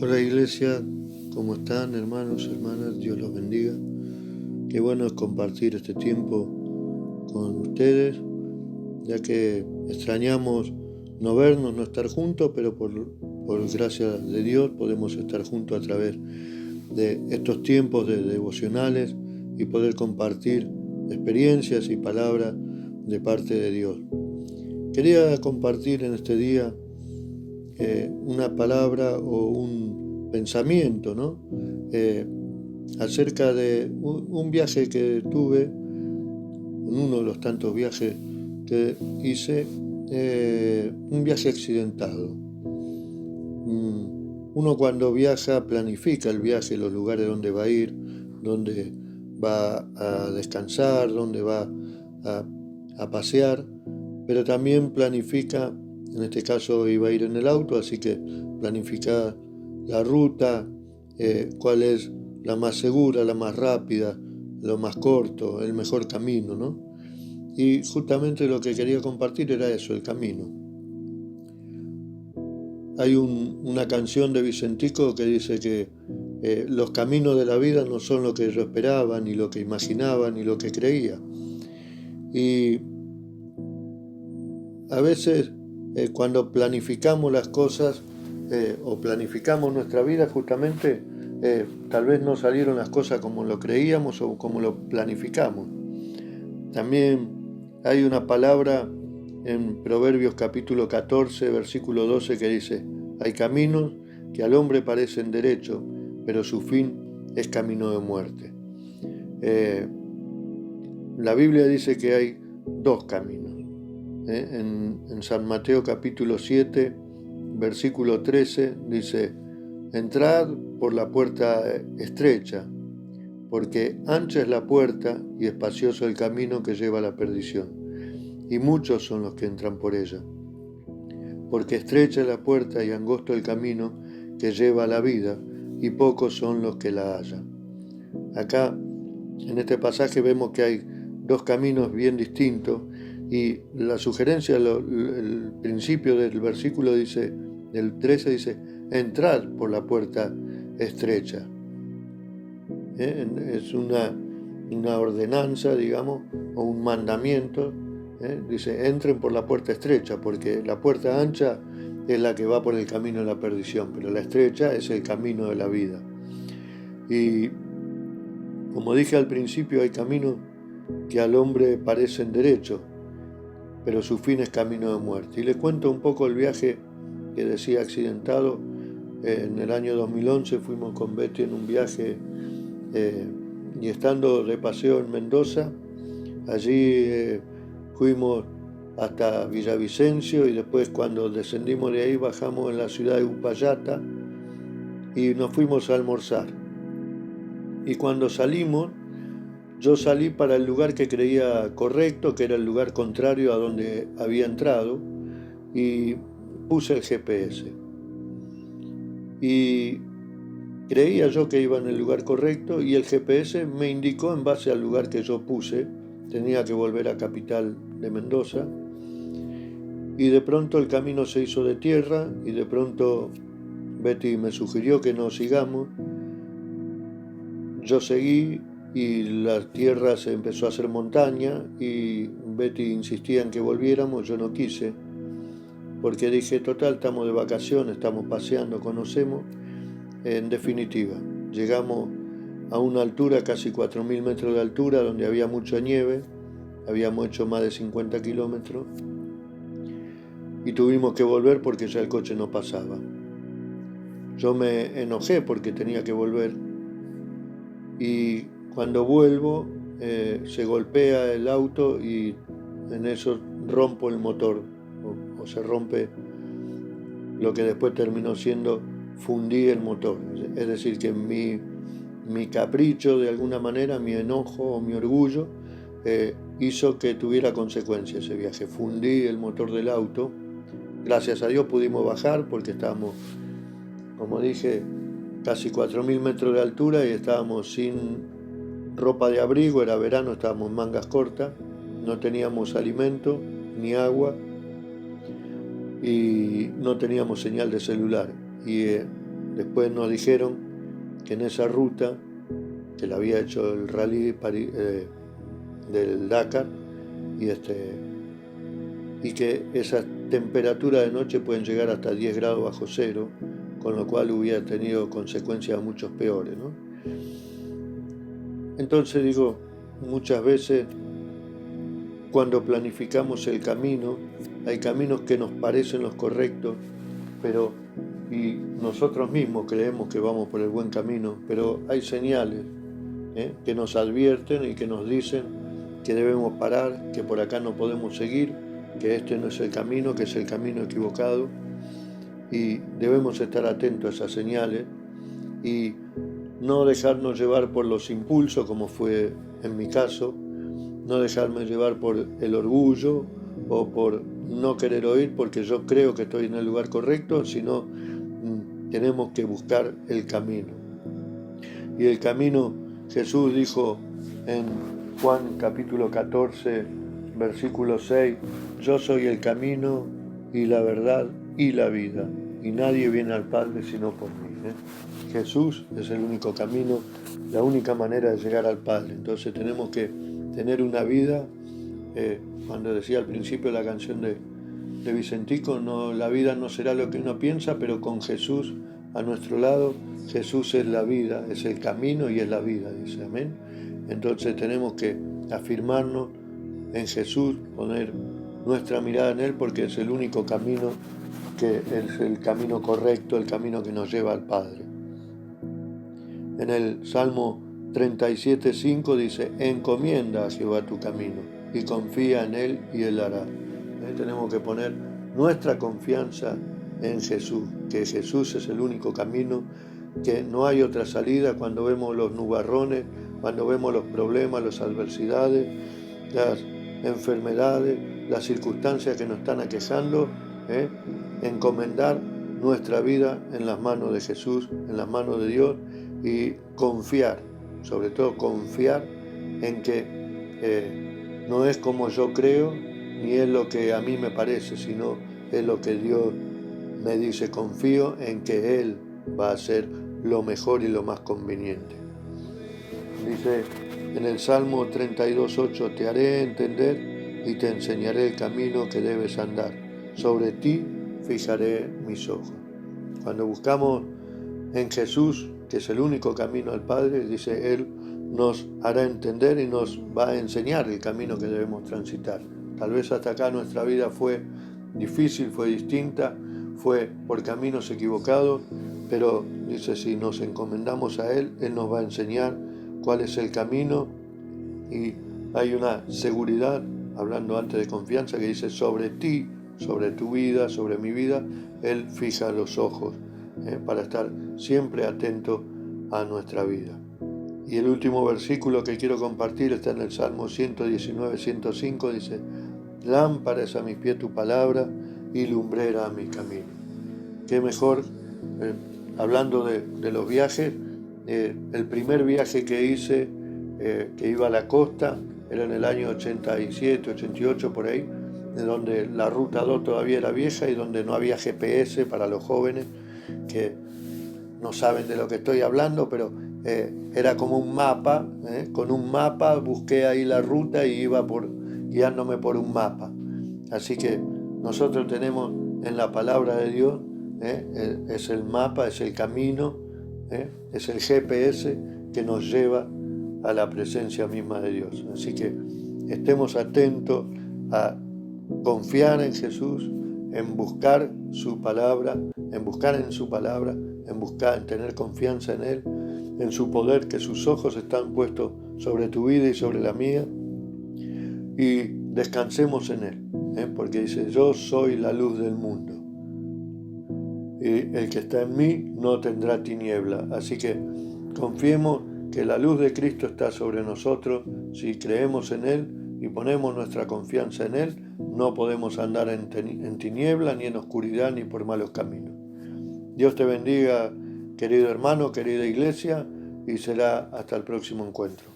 Hola Iglesia, ¿cómo están hermanos, hermanas? Dios los bendiga. Qué bueno es compartir este tiempo con ustedes, ya que extrañamos no vernos, no estar juntos, pero por gracia de Dios podemos estar juntos a través de estos tiempos de devocionales y poder compartir experiencias y palabras de parte de Dios. Quería compartir en este día una palabra o un pensamiento, ¿no? Acerca de un viaje que tuve, en uno de los tantos viajes que hice, un viaje accidentado. Uno cuando viaja planifica el viaje, los lugares donde va a ir, donde va a descansar, donde va a pasear, pero también planifica, en este caso iba a ir en el auto, así que planifica la ruta, cuál es la más segura, la más rápida, lo más corto, el mejor camino, ¿no? Y justamente lo que quería compartir era eso, el camino. Hay una canción de Vicentico que dice que los caminos de la vida no son lo que yo esperaba, ni lo que imaginaba, ni lo que creía. Y a veces cuando planificamos las cosas o planificamos nuestra vida, justamente tal vez no salieron las cosas como lo creíamos o como lo planificamos. También hay una palabra en Proverbios capítulo 14, versículo 12 que dice: hay caminos que al hombre parecen derechos, pero su fin es camino de muerte. La Biblia dice que hay dos caminos. En San Mateo capítulo 7, versículo 13 dice: entrad por la puerta estrecha, porque ancha es la puerta y espacioso el camino que lleva a la perdición, y muchos son los que entran por ella. Porque estrecha es la puerta y angosto el camino que lleva a la vida, y pocos son los que la hallan. Acá, en este pasaje, vemos que hay dos caminos bien distintos, y la sugerencia, el principio del versículo dice, del 13 dice: entrad por la puerta estrecha. Es una ordenanza, digamos, o un mandamiento. Dice: entren por la puerta estrecha, porque la puerta ancha es la que va por el camino de la perdición, pero la estrecha es el camino de la vida. Y como dije al principio, hay caminos que al hombre parecen derechos, pero su fin es camino de muerte. Y les cuento un poco el viaje que decía accidentado. En el año 2011 fuimos con Betty en un viaje y estando de paseo en Mendoza, allí fuimos hasta Villavicencio, y después cuando descendimos de ahí bajamos en la ciudad de Uspallata y nos fuimos a almorzar. Y cuando salimos, yo salí para el lugar que creía correcto, que era el lugar contrario a donde había entrado, y puse el GPS. Y creía yo que iba en el lugar correcto, y el GPS me indicó en base al lugar que yo puse. Tenía que volver a Capital de Mendoza, y de pronto el camino se hizo de tierra, y de pronto Betty me sugirió que no sigamos. Yo seguí y la tierra se empezó a hacer montaña, y Betty insistía en que volviéramos. Yo no quise, porque dije, total, estamos de vacaciones, estamos paseando, conocemos. En definitiva, llegamos a una altura, casi 4.000 metros de altura, donde había mucha nieve. Habíamos hecho más de 50 kilómetros y tuvimos que volver porque ya el coche no pasaba. Yo me enojé porque tenía que volver, y cuando vuelvo se golpea el auto y en eso rompo el motor, o se rompe lo que después terminó siendo fundí el motor. Es decir, que mi capricho, de alguna manera, mi enojo o mi orgullo, hizo que tuviera consecuencias ese viaje. Fundí el motor del auto. Gracias a Dios pudimos bajar porque estábamos, como dije, casi 4.000 metros de altura y estábamos sin ropa de abrigo, era verano, estábamos en mangas cortas, no teníamos alimento ni agua y no teníamos señal de celular. Y después nos dijeron que en esa ruta, que la había hecho el rally del Dakar, y que esas temperaturas de noche pueden llegar hasta 10 grados bajo cero, con lo cual hubiera tenido consecuencias mucho peores, ¿no? Entonces digo, muchas veces cuando planificamos el camino, hay caminos que nos parecen los correctos, y nosotros mismos creemos que vamos por el buen camino, pero hay señales que nos advierten y que nos dicen que debemos parar, que por acá no podemos seguir, que este no es el camino, que es el camino equivocado, y debemos estar atentos a esas señales y no dejarnos llevar por los impulsos, como fue en mi caso, no dejarme llevar por el orgullo o por no querer oír porque yo creo que estoy en el lugar correcto, sino tenemos que buscar el camino. Y el camino, Jesús dijo en Juan capítulo 14, versículo 6, yo soy el camino y la verdad y la vida, y nadie viene al Padre sino por mí. Jesús es el único camino, la única manera de llegar al Padre. Entonces tenemos que tener una vida, cuando decía al principio la canción de Vicentico, la vida no será lo que uno piensa, pero con Jesús a nuestro lado, Jesús es la vida, es el camino y es la vida, dice, amén. Entonces tenemos que afirmarnos en Jesús, poner nuestra mirada en Él, porque es el único camino, que es el camino correcto, el camino que nos lleva al Padre. En el Salmo 37:5 dice, encomienda a Jehová tu camino y confía en Él y Él hará. Tenemos que poner nuestra confianza en Jesús, que Jesús es el único camino, que no hay otra salida cuando vemos los nubarrones, cuando vemos los problemas, las adversidades, las enfermedades, las circunstancias que nos están aquejando, encomendar nuestra vida en las manos de Jesús, en las manos de Dios, y confiar, sobre todo confiar en que no es como yo creo, ni es lo que a mí me parece, sino es lo que Dios me dice. Confío en que Él va a hacer lo mejor y lo más conveniente. Dice en el Salmo 32:8, te haré entender y te enseñaré el camino que debes andar. Sobre ti fijaré mis ojos. Cuando buscamos en Jesús, que es el único camino al Padre, dice, Él nos hará entender y nos va a enseñar el camino que debemos transitar. Tal vez hasta acá nuestra vida fue difícil, fue distinta, fue por caminos equivocados, pero dice, si nos encomendamos a Él, Él nos va a enseñar cuál es el camino, y hay una seguridad, hablando antes de confianza, que dice, sobre ti, sobre tu vida, sobre mi vida, Él fija los ojos para estar siempre atento a nuestra vida. Y el último versículo que quiero compartir está en el Salmo 119:105, dice, lámpara es a mis pies tu palabra y lumbrera a mi camino. Qué mejor, hablando de los viajes, el primer viaje que hice, que iba a la costa, era en el año 87, 88, por ahí, de donde la ruta 2 todavía era vieja y donde no había GPS para los jóvenes, que no saben de lo que estoy hablando, pero era como un mapa, con un mapa busqué ahí la ruta y iba guiándome por un mapa. Así que nosotros tenemos en la palabra de Dios, es el mapa, es el camino, es el GPS que nos lleva a la presencia misma de Dios. Así que estemos atentos a confiar en Jesús, en buscar su palabra, en buscar en su palabra, en tener confianza en Él, en su poder, que sus ojos están puestos sobre tu vida y sobre la mía, y descansemos en Él, porque dice, yo soy la luz del mundo, y el que está en mí no tendrá tiniebla. Así que confiemos que la luz de Cristo está sobre nosotros. Si creemos en Él y ponemos nuestra confianza en Él, no podemos andar en tiniebla, ni en oscuridad, ni por malos caminos. Dios te bendiga, querido hermano, querida iglesia, y será hasta el próximo encuentro.